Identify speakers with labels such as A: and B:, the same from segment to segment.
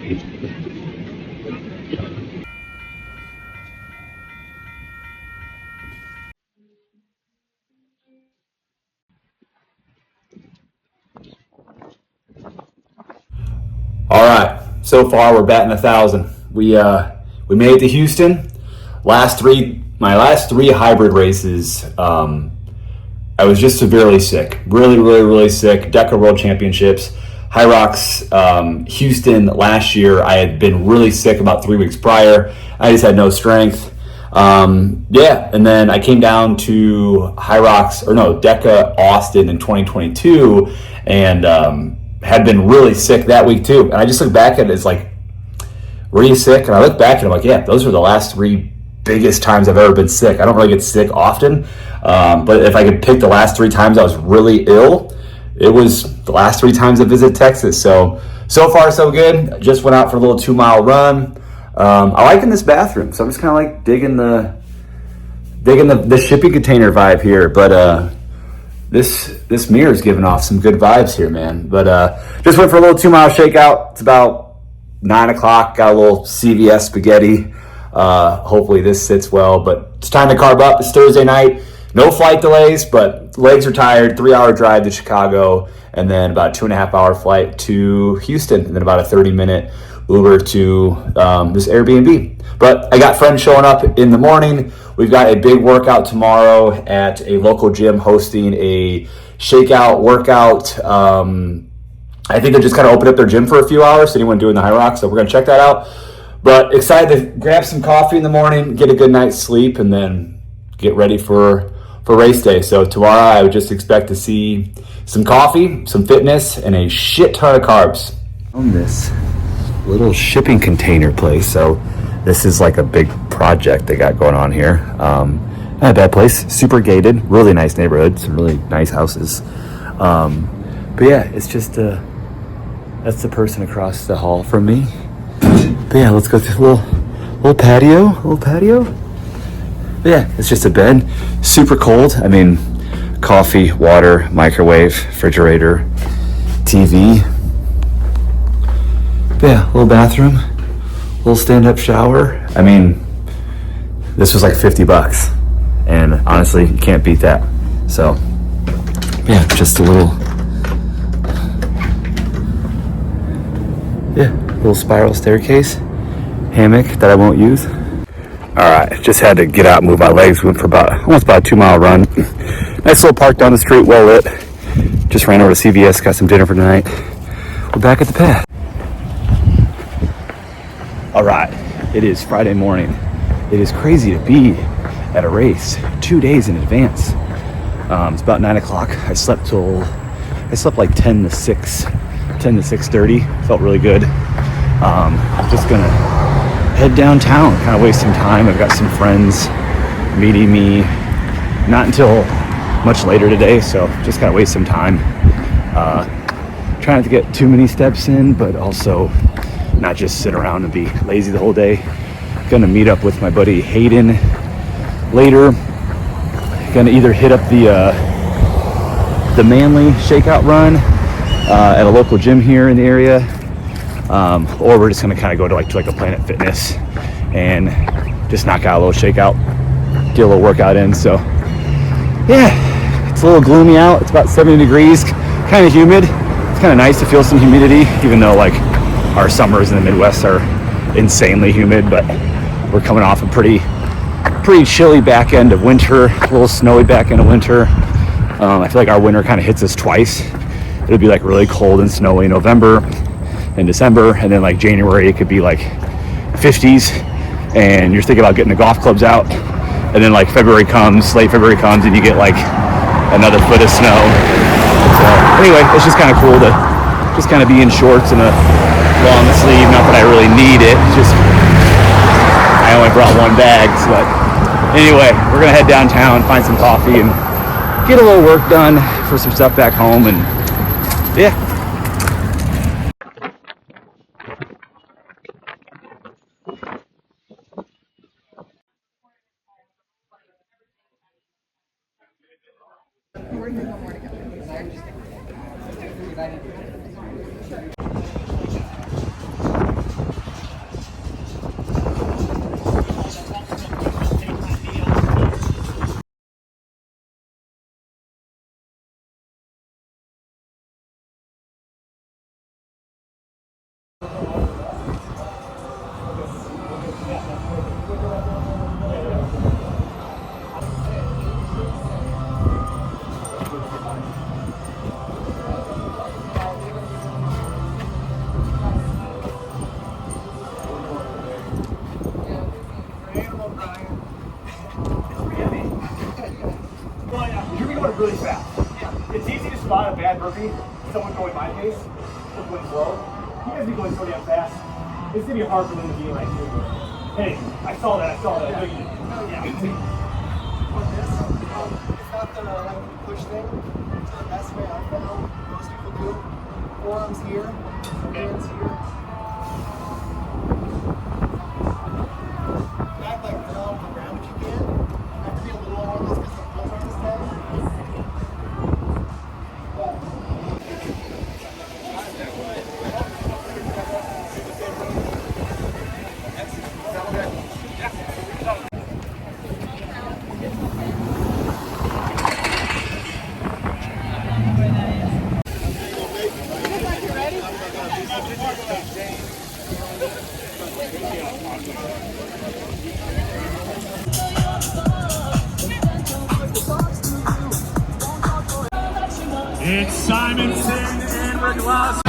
A: All right, so far we're batting 1,000. We made it to Houston. My last three hybrid races, I was just severely sick, really sick. DECA World Championships, Hyrox Houston last year. I had been really sick about 3 weeks prior. I just had no strength. And then I came down to DECA Austin in 2022, and had been really sick that week too. And I just look back at it as like, were you sick? And I look back and I'm like, yeah, those are the last three biggest times I've ever been sick. I don't really get sick often, but if I could pick the last three times I was really ill, it was the last three times I visited Texas. So far so good. I just went out for a little 2-mile run. I like in this bathroom, so I'm just kind of like digging the shipping container vibe here. But this mirror is giving off some good vibes here, man. But just went for a little 2-mile shakeout. It's about 9 o'clock. Got a little CVS spaghetti. Hopefully this sits well, but it's time to carb up. It's Thursday night. No flight delays, but legs are tired. 3-hour drive to Chicago, and then about a 2.5-hour flight to Houston, and then about a 30-minute Uber to this Airbnb. But I got friends showing up in the morning. We've got a big workout tomorrow at a local gym hosting a shakeout workout. I think they're just kind of open up their gym for a few hours, so anyone doing the Hyrox, so we're going to check that out. But excited to grab some coffee in the morning, get a good night's sleep, and then get ready for race day. So tomorrow I would just expect to see some coffee, some fitness, and a shit ton of carbs. On this little shipping container place. So this is like a big project they got going on here. Not a bad place, super gated, really nice neighborhood, some really nice houses. But yeah, it's just that's the person across the hall from me. But yeah, let's go through a little patio. But yeah, it's just a bed, super cold. I mean, coffee, water, microwave, refrigerator, TV. But yeah, little bathroom, little stand-up shower. I mean, this was like $50, and honestly, you can't beat that. So yeah, just a little spiral staircase, hammock that I won't use. All right, just had to get out and move my legs. Went for almost about a 2-mile run. Nice little park down the street, well lit. Just ran over to CVS, got some dinner for tonight. We're back at the pad. All right, it is Friday morning. It is crazy to be at a race 2 days in advance. It's about 9 o'clock. I slept like 10 to 6:30. Felt really good. I'm just gonna head downtown, kind of waste some time. I've got some friends meeting me not until much later today, so just gotta waste some time. Trying not to get too many steps in, but also not just sit around and be lazy the whole day. Gonna meet up with my buddy Hayden later. Gonna either hit up the Manly shakeout run at a local gym here in the area, or we're just gonna kind of go to like a Planet Fitness and just knock out a little shakeout, get a little workout in. So yeah, it's a little gloomy out. It's about 70 degrees, kind of humid. It's kind of nice to feel some humidity, even though like our summers in the Midwest are insanely humid. But we're coming off a pretty chilly back end of winter, a little snowy back end of winter. I feel like our winter kind of hits us twice. It'll be like really cold and snowy in November and December, and then like January it could be like 50s, and you're thinking about getting the golf clubs out, and then like late February comes, and you get like another foot of snow. So anyway, it's just kind of cool to just kind of be in shorts and a long sleeve. Not that I really need it, just I only brought one bag. But anyway, we're gonna head downtown, find some coffee, and get a little work done for some stuff back home. And yeah.
B: Murphy, someone going my pace, someone going slow. You guys be going so damn fast. It's gonna be hard for them to be like, hey, I saw that. Yeah.
C: It's not the like push thing. It's the best way I found most people do. Forearms here, hands here. Back like put on the ground if you can. You have to be a little more on this because the pulls aren't as tight.
B: It's Simonson and Riglas.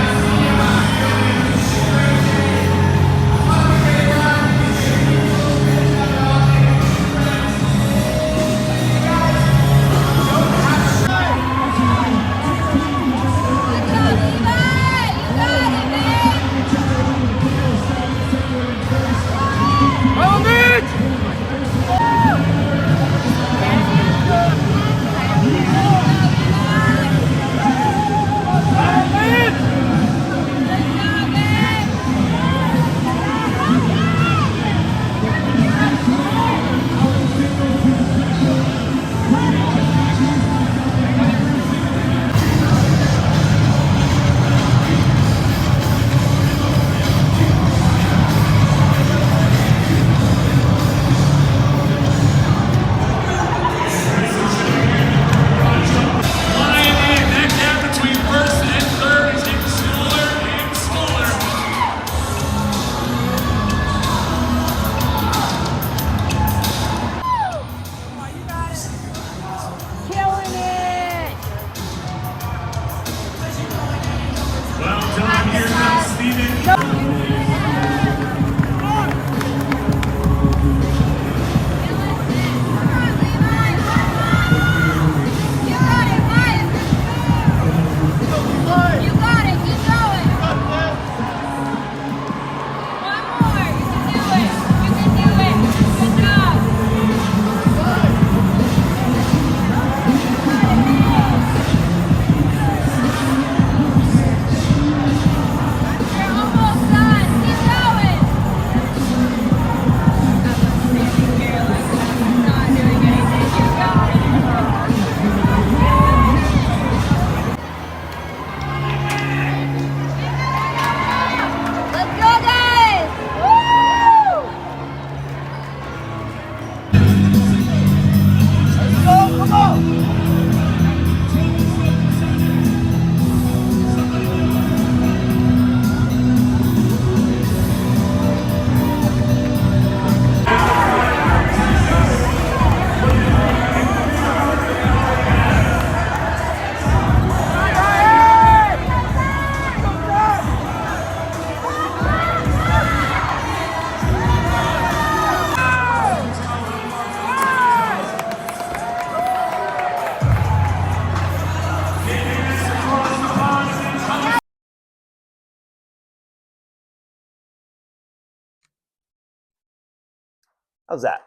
A: How's that?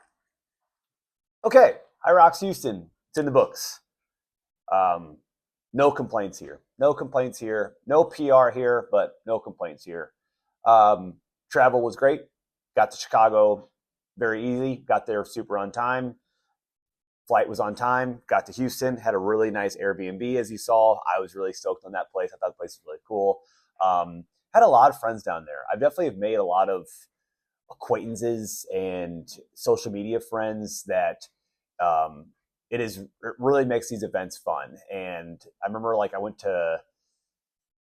A: Okay, Hyrox Houston. It's in the books. No complaints here. No complaints here. No PR here, but no complaints here. Travel was great. Got to Chicago very easy. Got there super on time. Flight was on time. Got to Houston. Had a really nice Airbnb, as you saw. I was really stoked on that place. I thought the place was really cool. Had a lot of friends down there. I definitely have made a lot of acquaintances and social media friends that it really makes these events fun. And I remember like I went to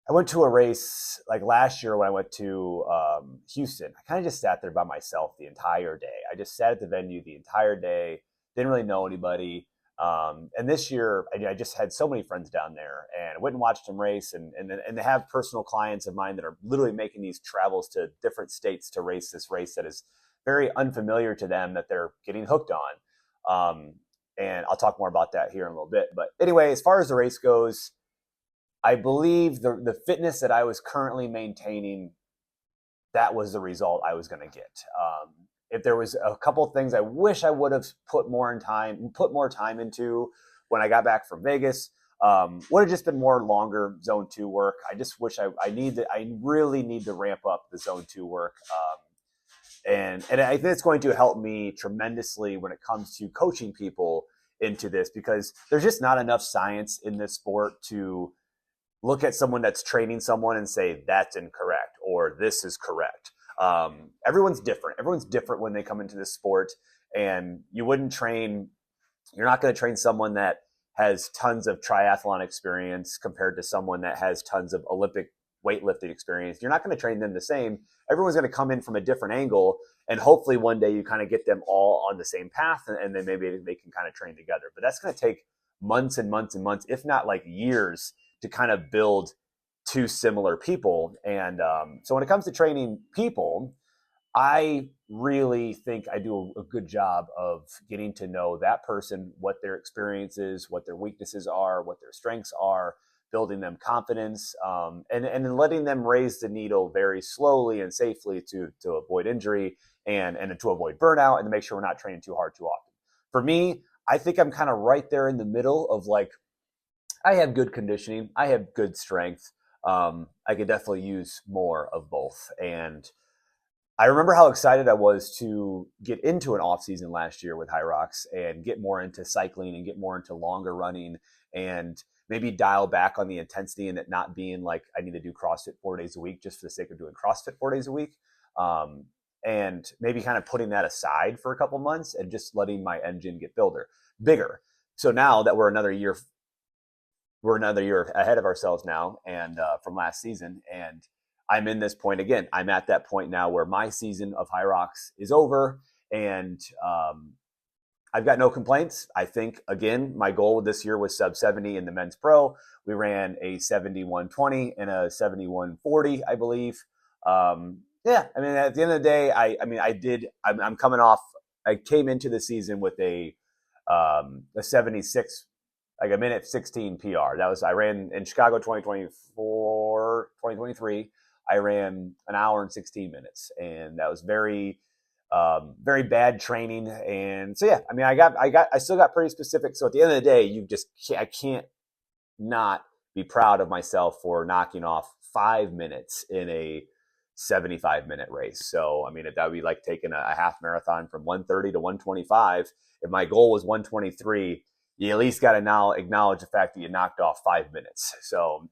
A: a race like last year when I went to Houston. I kind of just sat there by myself the entire day. I just sat at the venue the entire day, didn't really know anybody. And this year, I just had so many friends down there, and I went and watched them race. And they have personal clients of mine that are literally making these travels to different states to race this race that is very unfamiliar to them that they're getting hooked on. And I'll talk more about that here in a little bit. But anyway, as far as the race goes,
D: I believe the fitness that I was currently maintaining, that was the result I was going to get. If there was a couple things I wish I would have put more time into when I got back from Vegas, would have just been more longer zone 2 work. I just wish I really need to ramp up the zone 2 work. And I think it's going to help me tremendously when it comes to coaching people into this, because there's just not enough science in this sport to look at someone that's training someone and say that's incorrect or this is correct. Everyone's different. Everyone's different when they come into this sport, and you're not going to train someone that has tons of triathlon experience compared to someone that has tons of Olympic weightlifting experience. You're not going to train them the same. Everyone's going to come in from a different angle, and hopefully one day you kind of get them all on the same path, and then maybe they can kind of train together. But that's going to take months and months and months, if not like years, to kind of build two similar people. And so when it comes to training people, I really think I do a good job of getting to know that person, what their experience is, what their weaknesses are, what their strengths are, building them confidence, and then letting them raise the needle very slowly and safely to avoid injury and to avoid burnout, and to make sure we're not training too hard too often. For me, I think I'm kind of right there in the middle of like, I have good conditioning, I have good strength. I could definitely use more of both. And I remember how excited I was to get into an off season last year with Hyrox and get more into cycling and get more into longer running, and maybe dial back on the intensity, and it not being like I need to do CrossFit 4 days a week just for the sake of doing CrossFit 4 days a week. And maybe kind of putting that aside for a couple months and just letting my engine get bigger. So now that we're another year ahead of ourselves now, and from last season, and I'm in this point again. I'm at that point now where my season of Hyrox is over, and I've got no complaints. I think, again, my goal this year was sub 70 in the men's pro. We ran a 71:20 and a 71:40, I believe. Yeah, I mean, at the end of the day, I'm coming off, I came into the season with a 76, like a minute 16 PR. I ran in Chicago 2023. I ran an hour and 16 minutes, and that was very bad training. And so, yeah, I mean, I still got pretty specific. So at the end of the day, I can't not be proud of myself for knocking off 5 minutes in a 75-minute race. So, I mean, that would be like taking a half marathon from 130 to 125. If my goal was 123, you at least got to now acknowledge the fact that you knocked off 5 minutes. So,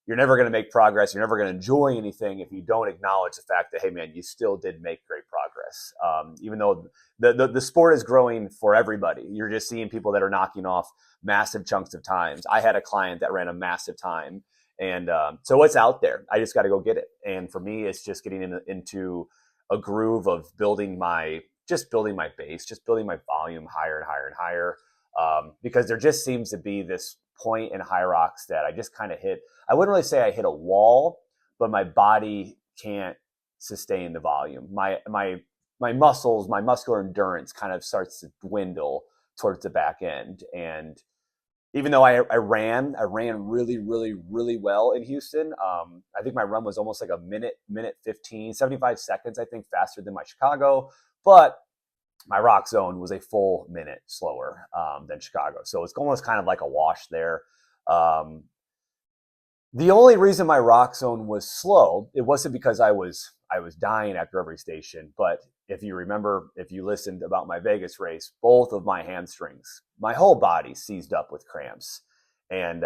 D: you're never going to make progress. You're never going to enjoy anything if you don't acknowledge the fact that, hey, man, you still did make great progress. Even though the sport is growing for everybody, you're just seeing people that are knocking off massive chunks of times. I had a client that ran a massive time. And so it's out there. I just got to go get it. And for me, it's just getting into a groove of building my base, just building my volume higher and higher and higher. Because there just seems to be this point in Hyrox that I just kind of hit. I wouldn't really say I hit a wall, but my body can't sustain the volume. My muscles, my muscular endurance kind of starts to dwindle towards the back end. And even though I ran really, really, really well in Houston, I think my run was almost like a minute 15, 75 seconds, I think, faster than my Chicago. But my rock zone was a full minute slower than Chicago. So it's almost kind of like a wash there. The only reason my rock zone was slow, it wasn't because I was dying after every station. But if you remember, if you listened about my Vegas race, both of my hamstrings, my whole body seized up with cramps. And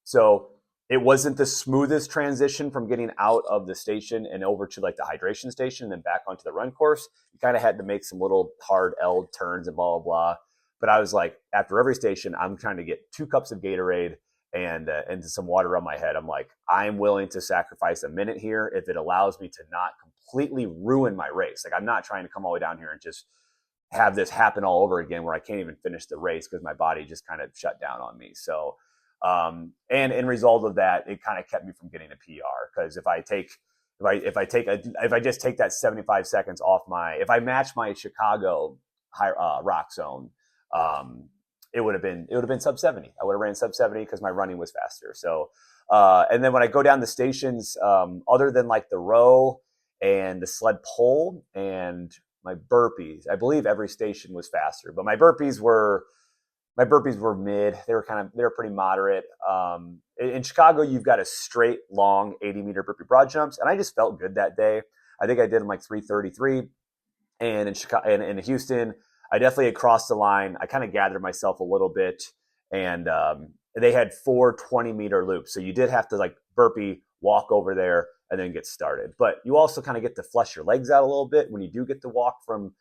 D: so it wasn't the smoothest transition from getting out of the station and over to like the hydration station and then back onto the run course. You kind of had to make some little hard L turns and blah, blah, blah. But I was like, after every station, I'm trying to get 2 cups of Gatorade and some water on my head. I'm like, I'm willing to sacrifice a minute here if it allows me to not completely ruin my race. Like, I'm not trying to come all the way down here and just have this happen all over again where I can't even finish the race because my body just kind of shut down on me. So, and in result of that, it kind of kept me from getting a PR, because if I just take that 75 seconds off if I match my Chicago rock zone, it would have been sub 70. I would have ran sub 70 because my running was faster. So, and then when I go down the stations, other than like the row and the sled pull and my burpees, I believe every station was faster, but my burpees were mid. They were pretty moderate. In Chicago, you've got a straight long 80-meter burpee broad jumps, and I just felt good that day. I think I did them like 3:33, and in Chicago and in Houston, I definitely had crossed the line. I kind of gathered myself a little bit, and they had 4 20-meter loops, so you did have to like burpee, walk over there, and then get started. But you also kind of get to flush your legs out a little bit when you do get to walk from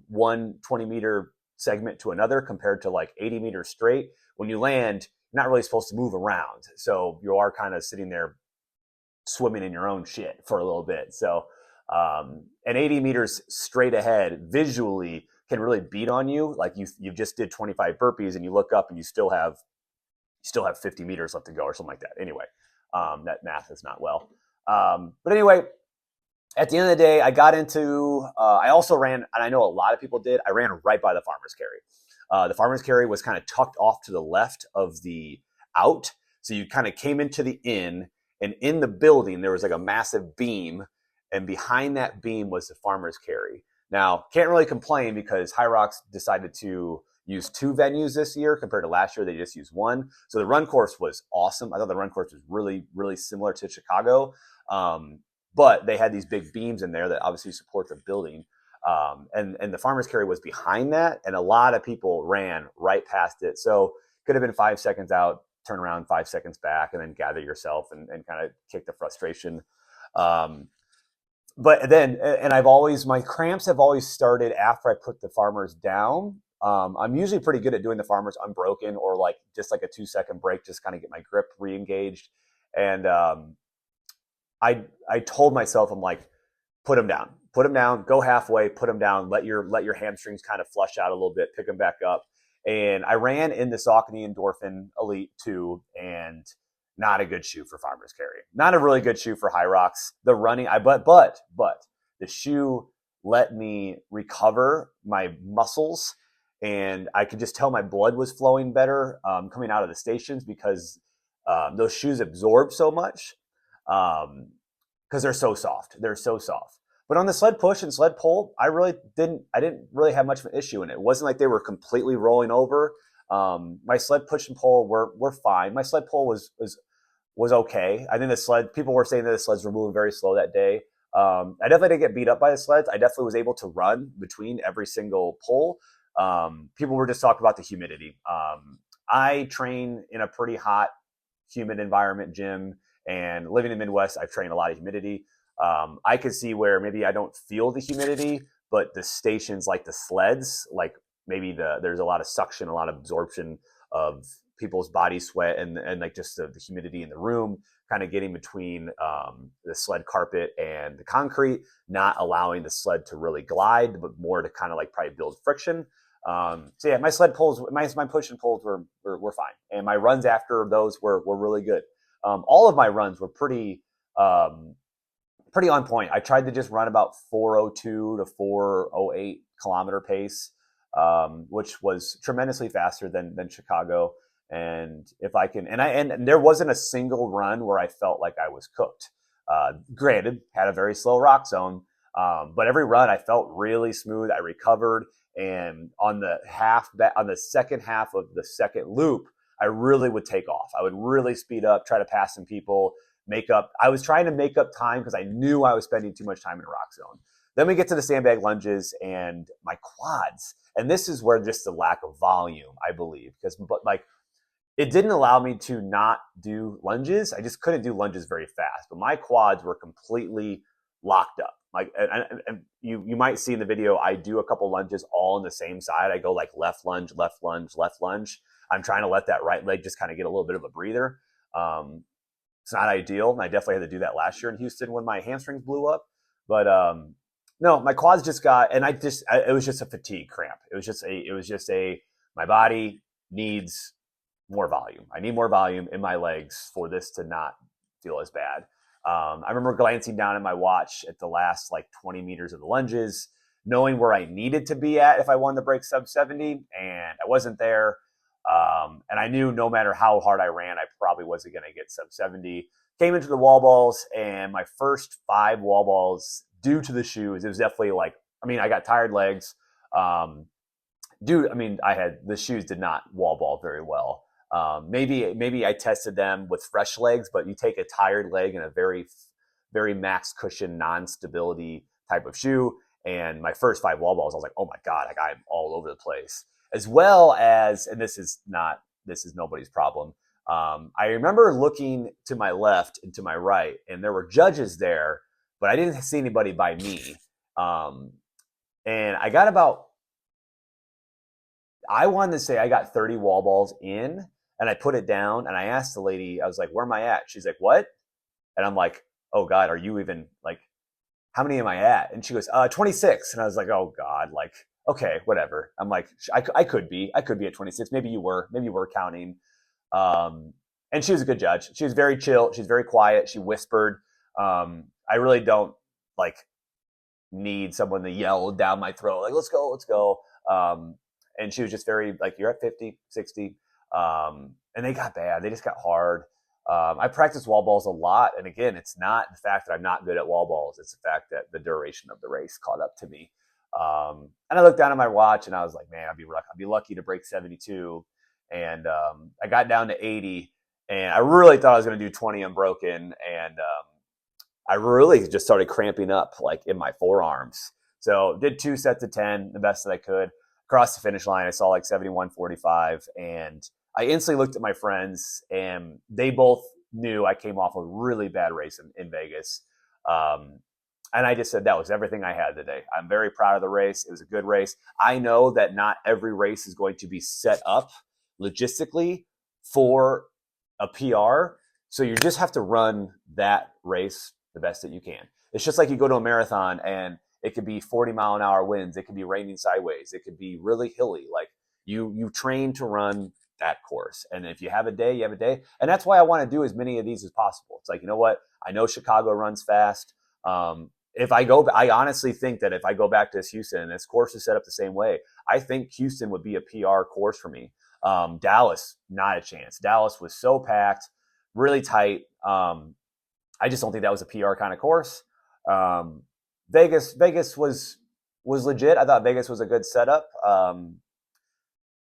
D: one 20-meter segment to another compared to like 80 meters straight. When you land, you're not really supposed to move around. So you are kind of sitting there swimming in your own shit for a little bit. So, and 80 meters straight ahead visually can really beat on you. Like you just did 25 burpees and you look up and you still have 50 meters left to go or something like that. Anyway, that math is not well. But anyway, at the end of the day, I got into, I also ran, and I know a lot of people did, I ran right by the farmer's carry. The farmer's carry was kind of tucked off to the left of the out. So you kind of came into the inn, and in the building, there was like a massive beam, and behind that beam was the farmer's carry. Now, can't really complain because Hyrox decided to use 2 venues this year compared to last year. They just used 1. So the run course was awesome. I thought the run course was really, really similar to Chicago. But they had these big beams in there that obviously support the building. And the farmer's carry was behind that, and a lot of people ran right past it. So could have been 5 seconds out, turn around 5 seconds back, and then gather yourself and kind of kick the frustration. But then, and my cramps have always started after I put the farmers down. I'm usually pretty good at doing the farmers unbroken or like just like a 2-second break, just kind of get my grip re-engaged. And I told myself, I'm like, put them down, go halfway, put them down, let your hamstrings kind of flush out a little bit, pick them back up. And I ran in the Saucony Endorphin Elite 2, and not a good shoe for farmer's carry. Not a really good shoe for Hyrox. The running, but the shoe let me recover my muscles, and I could just tell my blood was flowing better coming out of the stations because those shoes absorb so much. Because they're so soft. But on the sled push and sled pull, I didn't really have much of an issue in it. It wasn't like they were completely rolling over. My sled push and pull were fine. My sled pull was okay. I think people were saying that the sleds were moving very slow that day. I definitely didn't get beat up by the sleds. I definitely was able to run between every single pull. People were just talking about the humidity. I train in a pretty hot, humid environment gym. And living in the Midwest, I've trained a lot of humidity. I could see where maybe I don't feel the humidity, but the stations like the sleds, like maybe there's a lot of suction, a lot of absorption of people's body sweat and like just the humidity in the room kind of getting between the sled carpet and the concrete, not allowing the sled to really glide, but more to kind of like probably build friction. So yeah, my sled pulls, my push and pulls were fine. And my runs after those were really good. All of my runs were pretty on point. I tried to just run about 4:02 to 4:08 kilometer pace, which was tremendously faster than Chicago. And if I can, and there wasn't a single run where I felt like I was cooked. Granted, had a very slow rock zone, but every run I felt really smooth. I recovered, and on the second half of the second loop, I really would take off. I would really speed up, try to pass some people, I was trying to make up time because I knew I was spending too much time in rock zone. Then we get to the sandbag lunges and my quads. And this is where just the lack of volume, I believe, but it didn't allow me to not do lunges. I just couldn't do lunges very fast, but my quads were completely locked up. Like, and you might see in the video, I do a couple lunges all on the same side. I go like left lunge, left lunge, left lunge. I'm trying to let that right leg just kind of get a little bit of a breather. It's not ideal. And I definitely had to do that last year in Houston when my hamstrings blew up. But no, my quads just got, and it was just a fatigue cramp. It was just my body needs more volume. I need more volume in my legs for this to not feel as bad. I remember glancing down at my watch at the last like 20 meters of the lunges, knowing where I needed to be at if I wanted to break sub 70, and I wasn't there. And I knew no matter how hard I ran, I probably wasn't going to get sub 70. Came into the wall balls, and my first 5 wall balls, due to the shoes, it was definitely like, I mean, I got tired legs. The shoes did not wall ball very well. Maybe I tested them with fresh legs, but you take a tired leg and a very, very max cushion, non-stability type of shoe. And my first 5 wall balls, I was like, oh my God, like I'm all over the place. As well as, and this is nobody's problem. I remember looking to my left and to my right, and there were judges there, but I didn't see anybody by me. And I got I wanted to say I got 30 wall balls in, and I put it down, and I asked the lady, I was like, where am I at? She's like, what? And I'm like, oh God, are you even like, how many am I at? And she goes, 26. And I was like, oh God, like, okay, whatever. I'm like, I could be at 26. Maybe you were counting. And she was a good judge. She was very chill. She's very quiet. She whispered. I really don't like need someone to yell down my throat, like, let's go. And she was just very like, you're at 50, 60. And they got bad. They just got hard. I practice wall balls a lot. And again, it's not the fact that I'm not good at wall balls. It's the fact that the duration of the race caught up to me. And I looked down at my watch and I was like, man, I'd be lucky to break 72. And I got down to 80, and I really thought I was going to do 20 unbroken. And I really just started cramping up like in my forearms. So did 2 sets of 10, the best that I could. Across the finish line, I saw like 71:45, and I instantly looked at my friends, and they both knew I came off a really bad race in Vegas. And I just said that was everything I had today. I'm very proud of the race. It was a good race. I know that not every race is going to be set up logistically for a PR. So you just have to run that race the best that you can. It's just like you go to a marathon and it could be 40-mile-an-hour winds. It could be raining sideways. It could be really hilly. Like you train to run that course. And if you have a day, you have a day. And that's why I want to do as many of these as possible. It's like, you know what? I know Chicago runs fast. I honestly think that if I go back to Houston, and this course is set up the same way, I think Houston would be a PR course for me. Dallas, not a chance. Dallas was so packed, really tight. I just don't think that was a PR kind of course. Vegas was legit. I thought Vegas was a good setup.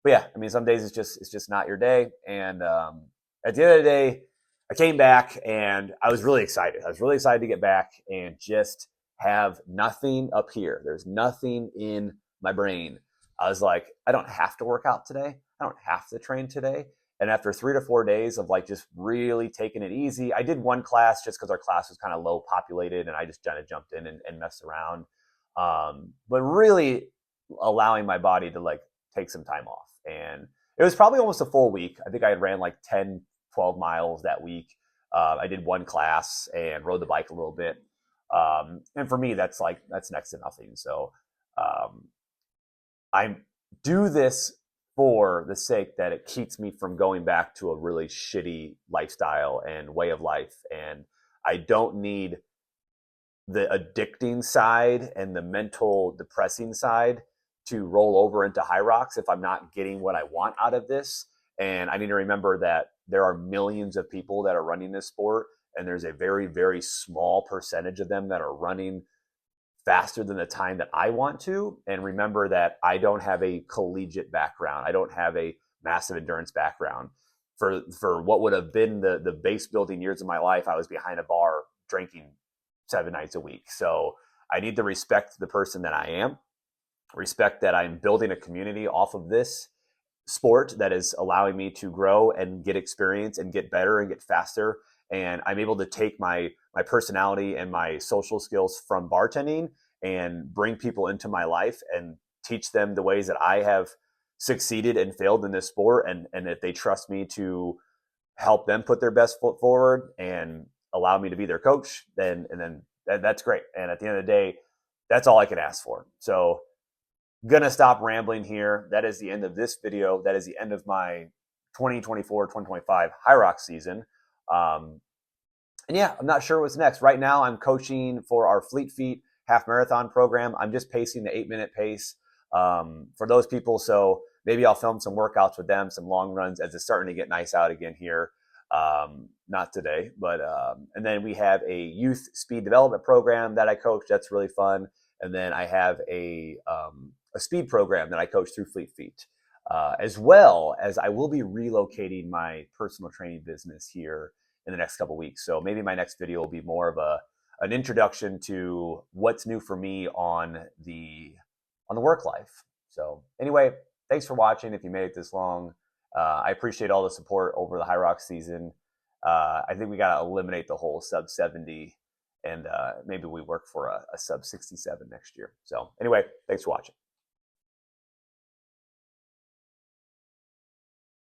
D: But yeah, I mean, some days it's just not your day. And at the end of the day, I came back and I was really excited. I was really excited to get back and just have nothing up here. There's nothing in my brain. I was like, I don't have to work out today. I don't have to train today. And after 3 to 4 days of like just really taking it easy, I did one class just because our class was kind of low populated, and I just kind of jumped in and messed around. But really allowing my body to like take some time off. And it was probably almost a full week. I think I had ran like 10, 12 miles that week. I did one class and rode the bike a little bit. And for me, that's next to nothing. So I do this for the sake that it keeps me from going back to a really shitty lifestyle and way of life. And I don't need the addicting side and the mental depressing side to roll over into Hyrox if I'm not getting what I want out of this. And I need to remember that there are millions of people that are running this sport, and there's a very, very small percentage of them that are running faster than the time that I want to. And remember that I don't have a collegiate background. I don't have a massive endurance background. For what would have been the base building years of my life, I was behind a bar drinking 7 nights a week. So I need to respect the person that I am, respect that I'm building a community off of this sport that is allowing me to grow and get experience and get better and get faster. And I'm able to take my personality and my social skills from bartending and bring people into my life and teach them the ways that I have succeeded and failed in this sport. And if they trust me to help them put their best foot forward and allow me to be their coach, then that's great. And at the end of the day, that's all I can ask for. So gonna stop rambling here. That is the end of this video. That is the end of my 2024-2025 Hyrox season. And yeah, I'm not sure what's next. Right now, I'm coaching for our Fleet Feet half marathon program. I'm just pacing the 8-minute pace for those people. So maybe I'll film some workouts with them, some long runs as it's starting to get nice out again here. Not today, but and then we have a youth speed development program that I coach. That's really fun. And then I have a speed program that I coach through Fleet Feet, as well as I will be relocating my personal training business here in the next couple of weeks. So maybe my next video will be more of an introduction to what's new for me on the work life. So anyway, thanks for watching. If you made it this long, I appreciate all the support over the Hyrox season. I think we got to eliminate the whole sub 70, and maybe we work for a sub 67 next year. So anyway, thanks for watching.